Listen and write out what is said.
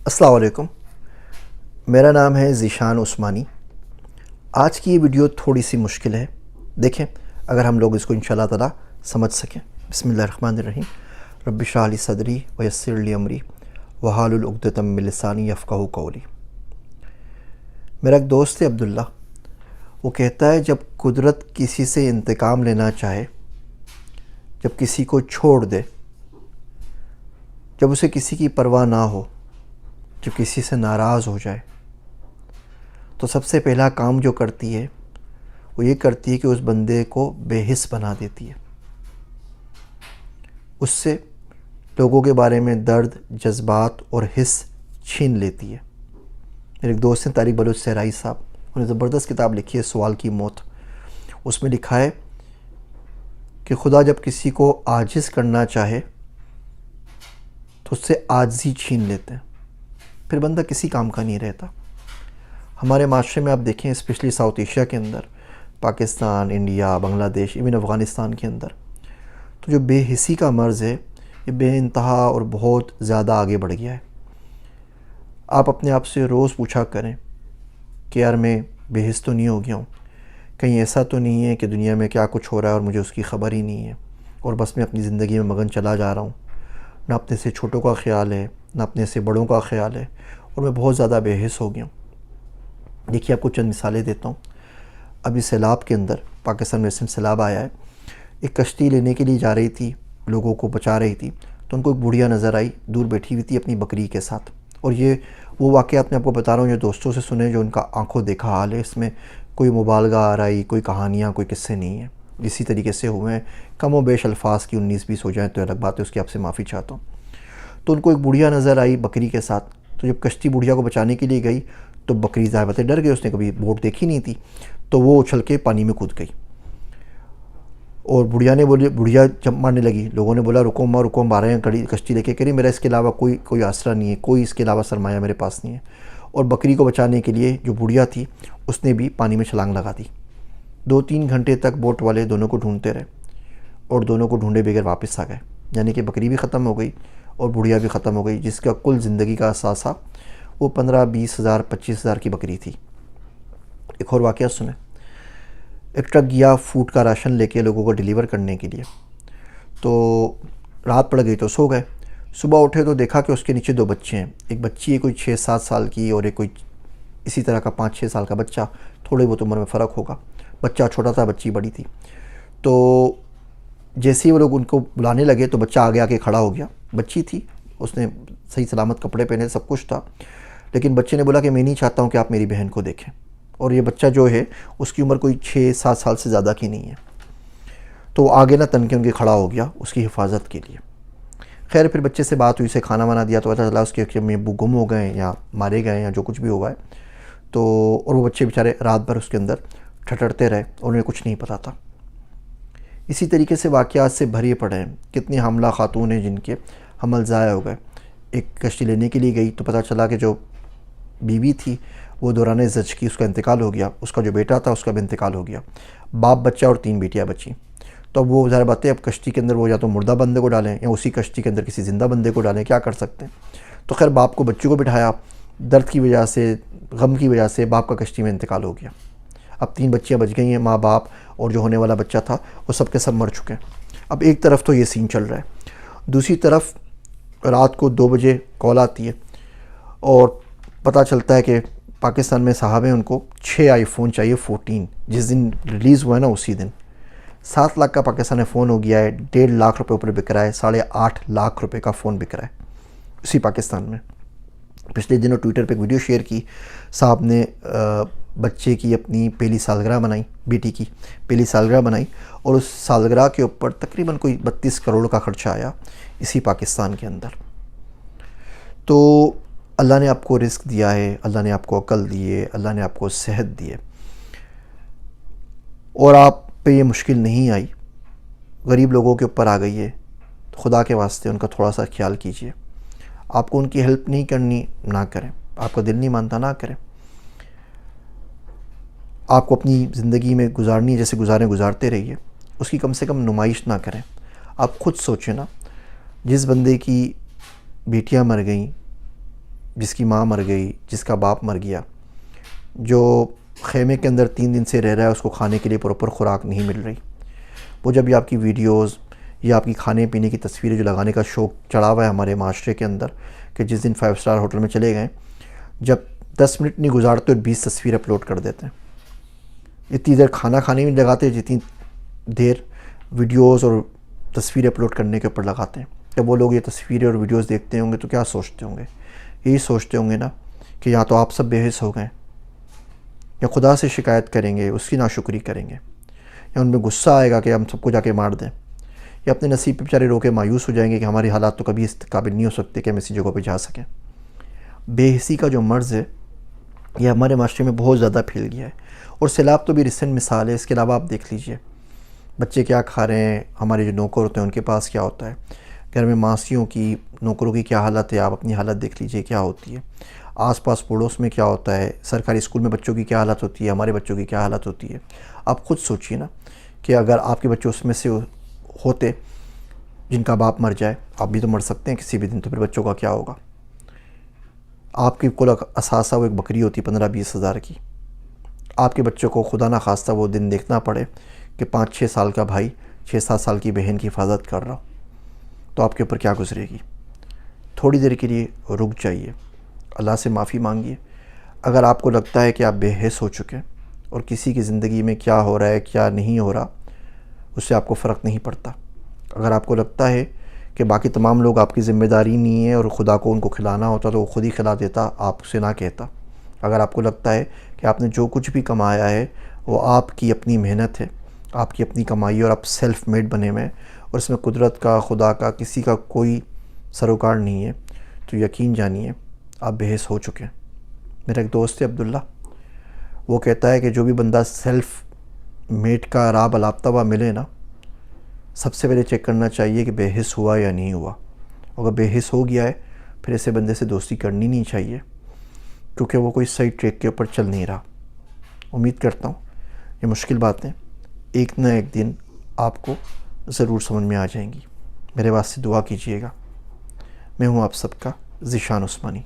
السلام علیکم، میرا نام ہے ذیشان عثمانی۔ آج کی یہ ویڈیو تھوڑی سی مشکل ہے، دیکھیں اگر ہم لوگ اس کو انشاءاللہ تعالی سمجھ سکیں۔ بسم اللہ الرحمن الرحیم۔ رب اشرح لی صدری ویسر لی امری واحلل عقدۃ من لسانی یفقہوا قولی۔ میرا ایک دوست ہے عبداللہ، وہ کہتا ہے جب قدرت کسی سے انتقام لینا چاہے، جب کسی کو چھوڑ دے، جب اسے کسی کی پرواہ نہ ہو، جب کسی سے ناراض ہو جائے، تو سب سے پہلا کام جو کرتی ہے وہ یہ کرتی ہے کہ اس بندے کو بے حس بنا دیتی ہے، اس سے لوگوں کے بارے میں درد، جذبات اور حس چھین لیتی ہے۔ میرے ایک دوست ہیں طارق بلوچ صحرائی صاحب، انہوں نے زبردست کتاب لکھی ہے سوال کی موت۔ اس میں لکھا ہے کہ خدا جب کسی کو عاجز کرنا چاہے تو اس سے عاجزی چھین لیتے ہیں، پھر بندہ کسی کام کا نہیں رہتا۔ ہمارے معاشرے میں آپ دیکھیں، اسپیشلی ساؤتھ ایشیا کے اندر، پاکستان، انڈیا، بنگلہ دیش، ایون افغانستان کے اندر، تو جو بے حسی کا مرض ہے یہ بے انتہا اور بہت زیادہ آگے بڑھ گیا ہے۔ آپ اپنے آپ سے روز پوچھا کریں کہ یار میں بے حس تو نہیں ہو گیا ہوں، کہیں ایسا تو نہیں ہے کہ دنیا میں کیا کچھ ہو رہا ہے اور مجھے اس کی خبر ہی نہیں ہے، اور بس میں اپنی زندگی میں مگن چلا جا رہا ہوں، نہ اپنے سے چھوٹوں کا خیال ہے، نہ اپنے سے بڑوں کا خیال ہے، اور میں بہت زیادہ بے حس ہو گیا ہوں۔ دیکھیے آپ کو چند مثالیں دیتا ہوں۔ ابھی سیلاب کے اندر، پاکستان میں سیلاب آیا ہے، ایک کشتی لینے کے لیے جا رہی تھی، لوگوں کو بچا رہی تھی، تو ان کو ایک بڑھیا نظر آئی، دور بیٹھی ہوئی تھی اپنی بکری کے ساتھ۔ اور یہ وہ واقعات میں آپ کو بتا رہا ہوں جو دوستوں سے سنے، جو ان کا آنکھوں دیکھا حال ہے، اس میں کوئی مبالغہ آرائی، کوئی کہانیاں، کوئی قصے نہیں ہیں، اسی طریقے سے ہوئے ہیں۔ کم و بیش الفاظ کی 19-20 ہو جائیں تو الگ بات ہے، اس کی آپ سے معافی چاہتا ہوں۔ تو ان کو ایک بڑھیا نظر آئی بکری کے ساتھ، تو جب کشتی بڑھیا کو بچانے کے لیے گئی تو بکری ظاہر باتیں ڈر گئی، اس نے کبھی بوٹ دیکھی نہیں تھی، تو وہ اچھل کے پانی میں کود گئی، اور بڑھیا جمپ مارنے لگی۔ لوگوں نے بولا رکو ماں رکو، ہم آ رہے ہیں کشتی لے کے، کہہ رہی میرا اس کے علاوہ کوئی آسرا نہیں ہے، کوئی اس کے علاوہ سرمایہ میرے پاس نہیں ہے۔ اور بکری کو بچانے کے لیے جو بڑھیا تھی اس نے بھی پانی میں چھلانگ لگا دی۔ 2-3 گھنٹے تک بوٹ والے دونوں کو ڈھونڈتے رہے، اور دونوں کو ڈھونڈے بغیر واپس آ گئے، یعنی کہ بکری بھی ختم ہو گئی اور بڑھیا بھی ختم ہو گئی، جس کا کل زندگی کا اثاثہ وہ 15-20 ہزار 25 ہزار کی بکری تھی۔ ایک اور واقعہ سنیں۔ ایک ٹرک گیا فوڈ کا راشن لے کے لوگوں کو ڈیلیور کرنے کے لیے، تو رات پڑ گئی تو سو گئے۔ صبح اٹھے تو دیکھا کہ اس کے نیچے 2 بچے ہیں، ایک بچی ہے کوئی 6-7 سال کی، اور ایک کوئی اسی طرح کا 5-6 سال کا بچہ، تھوڑے بہت عمر میں فرق ہوگا، بچہ چھوٹا تھا، بچی بڑی تھی۔ تو جیسے ہی وہ لوگ ان کو بلانے لگے تو بچہ آگے آ کے کھڑا ہو گیا، بچی تھی، اس نے صحیح سلامت کپڑے پہنے، سب کچھ تھا، لیکن بچے نے بولا کہ میں نہیں چاہتا ہوں کہ آپ میری بہن کو دیکھیں، اور یہ بچہ جو ہے اس کی عمر کوئی 6-7 سال سے زیادہ کی نہیں ہے۔ تو وہ آگے نہ تن کے ان کے کھڑا ہو گیا اس کی حفاظت کے لیے۔ خیر پھر بچے سے بات ہوئی، اسے کھانا وانا دیا، تو پتہ چلا اس کے امی ابو گم ہو گئے یا مارے گئے یا جو کچھ بھی ہوا ہے، تو اور وہ بچے بیچارے رات بھر اس کے اندر ٹھٹرتے رہے، اور انہیں کچھ نہیں پتا تھا۔ اسی طریقے سے واقعات سے بھرے پڑے ہیں، کتنی حاملہ خاتون ہیں جن کے حمل ضائع ہو گئے۔ ایک کشتی لینے کے لیے گئی تو پتہ چلا کہ جو بیوی تھی وہ دوران زچگی اس کا انتقال ہو گیا، اس کا جو بیٹا تھا اس کا بھی انتقال ہو گیا، باپ بچہ اور 3 بیٹیاں بچیں۔ تو اب وہ ظاہر بات ہے، اب کشتی کے اندر وہ یا تو مردہ بندے کو ڈالیں یا اسی کشتی کے اندر کسی زندہ بندے کو ڈالیں، کیا کر سکتے ہیں۔ تو خیر باپ کو بچوں کو بٹھایا، درد کی وجہ سے، غم کی وجہ سے باپ کا کشتی میں انتقال ہو گیا۔ اب 3 بچیاں بچ گئی ہیں، ماں باپ اور جو ہونے والا بچہ تھا وہ سب کے سب مر چکے ہیں۔ اب ایک طرف تو یہ سین چل رہا ہے، دوسری طرف رات کو 2 بجے کال آتی ہے، اور پتہ چلتا ہے کہ پاکستان میں صاحب ہیں، ان کو 6 آئی فون چاہیے 14، جس دن ریلیز ہوا ہے نا اسی دن 7 لاکھ کا پاکستان میں فون ہو گیا ہے، 1.5 لاکھ روپے اوپر بک رہا ہے، 8.5 لاکھ روپے کا فون بک رہا ہے اسی پاکستان میں۔ پچھلے دنوں ٹویٹر پہ ایک ویڈیو شیئر کی، صاحب نے بچے کی اپنی پہلی سالگرہ بنائی، بیٹی کی پہلی سالگرہ بنائی، اور اس سالگرہ کے اوپر تقریباً کوئی 32 کروڑ کا خرچہ آیا اسی پاکستان کے اندر۔ تو اللہ نے آپ کو رزق دیا ہے، اللہ نے آپ کو عقل دی ہے، اللہ نے آپ کو صحت دی ہے، اور آپ پہ یہ مشکل نہیں آئی، غریب لوگوں کے اوپر آ گئی ہے، تو خدا کے واسطے ان کا تھوڑا سا خیال کیجئے۔ آپ کو ان کی ہیلپ نہیں کرنی نہ کریں، آپ کا دل نہیں مانتا نہ کریں، آپ کو اپنی زندگی میں گزارنی ہے جیسے گزارتے رہیے، اس کی کم سے کم نمائش نہ کریں۔ آپ خود سوچیں نا، جس بندے کی بیٹیاں مر گئیں، جس کی ماں مر گئی، جس کا باپ مر گیا، جو خیمے کے اندر 3 دن سے رہ رہا ہے، اس کو کھانے کے لیے پراپر خوراک نہیں مل رہی، وہ جب یہ آپ کی ویڈیوز یا آپ کی کھانے پینے کی تصویریں جو لگانے کا شوق چڑھا ہوا ہے ہمارے معاشرے کے اندر، کہ جس دن 5 اسٹار ہوٹل میں چلے گئے، جب 10 منٹ نہیں گزارتے اور 20 تصویریں اپلوڈ کر دیتے ہیں، اتنی دیر کھانا کھانے میں لگاتے ہیں جتنی دیر ویڈیوز اور تصویریں اپلوڈ کرنے کے اوپر لگاتے ہیں۔ جب وہ لوگ یہ تصویریں اور ویڈیوز دیکھتے ہوں گے تو کیا سوچتے ہوں گے؟ یہی سوچتے ہوں گے نا کہ یا تو آپ سب بے حس ہو گئے، یا خدا سے شکایت کریں گے، اس کی ناشکری کریں گے، یا ان میں غصہ آئے گا کہ ہم سب کو جا کے مار دیں، یا اپنے نصیب پہ بیچارے رو کے مایوس ہو جائیں گے کہ ہماری حالات تو کبھی اس قابل نہیں ہو سکتے کہ ہم اسی جگہ پہ جا سکیں۔ بے حسی کا جو مرض ہے یہ ہمارے معاشرے میں بہت زیادہ پھیل گیا ہے، اور سیلاب تو بھی ریسنٹ مثال ہے۔ اس کے علاوہ آپ دیکھ لیجئے بچے کیا کھا رہے ہیں، ہمارے جو نوکر ہوتے ہیں ان کے پاس کیا ہوتا ہے، گھر میں ماسیوں کی، نوکروں کی کیا حالت ہے، آپ اپنی حالت دیکھ لیجئے کیا ہوتی ہے، آس پاس پڑوس میں کیا ہوتا ہے، سرکاری اسکول میں بچوں کی کیا حالت ہوتی ہے، ہمارے بچوں کی کیا حالت ہوتی ہے۔ آپ خود سوچئے نا کہ اگر آپ کے بچے اس میں سے ہوتے جن کا باپ مر جائے، آپ بھی تو مر سکتے ہیں کسی بھی دن، تو پھر بچوں کا کیا ہوگا؟ آپ کی کل اثاثہ وہ ایک بکری ہوتی 15-20 ہزار کی، آپ کے بچوں کو خدا نہ خواستہ وہ دن دیکھنا پڑے کہ 5-6 سال کا بھائی 6-7 سال کی بہن کی حفاظت کر رہا ہو، تو آپ کے اوپر کیا گزرے گی؟ تھوڑی دیر کے لیے رک جائیے، اللہ سے معافی مانگیے۔ اگر آپ کو لگتا ہے کہ آپ بے حس ہو چکے اور کسی کی زندگی میں کیا ہو رہا ہے کیا نہیں ہو رہا اس سے آپ کو فرق نہیں پڑتا، اگر آپ کو لگتا ہے کہ باقی تمام لوگ آپ کی ذمہ داری نہیں ہے اور خدا کو ان کو کھلانا ہوتا تو وہ خود ہی کھلا دیتا، آپ اسے نہ کہتا، اگر آپ کو لگتا ہے کہ آپ نے جو کچھ بھی کمایا ہے وہ آپ کی اپنی محنت ہے، آپ کی اپنی کمائی اور آپ سیلف میڈ بنے ہوئے ہیں اور اس میں قدرت کا، خدا کا، کسی کا کوئی سروکار نہیں ہے، تو یقین جانیے آپ بے حس ہو چکے ہیں۔ میرا ایک دوست ہے عبداللہ، وہ کہتا ہے کہ جو بھی بندہ سیلف میڈ کا راہ الافتہ ہوا ملے نا، سب سے پہلے چیک کرنا چاہیے کہ بے حس ہوا یا نہیں ہوا۔ اگر بے حس ہو گیا ہے پھر ایسے بندے سے دوستی کرنی نہیں چاہیے، کیونکہ وہ کوئی صحیح ٹریک کے اوپر چل نہیں رہا۔ امید کرتا ہوں یہ مشکل باتیں ایک نہ ایک دن آپ کو ضرور سمجھ میں آ جائیں گی۔ میرے واسطے دعا کیجیے گا۔ میں ہوں آپ سب کا ذیشان عثمانی۔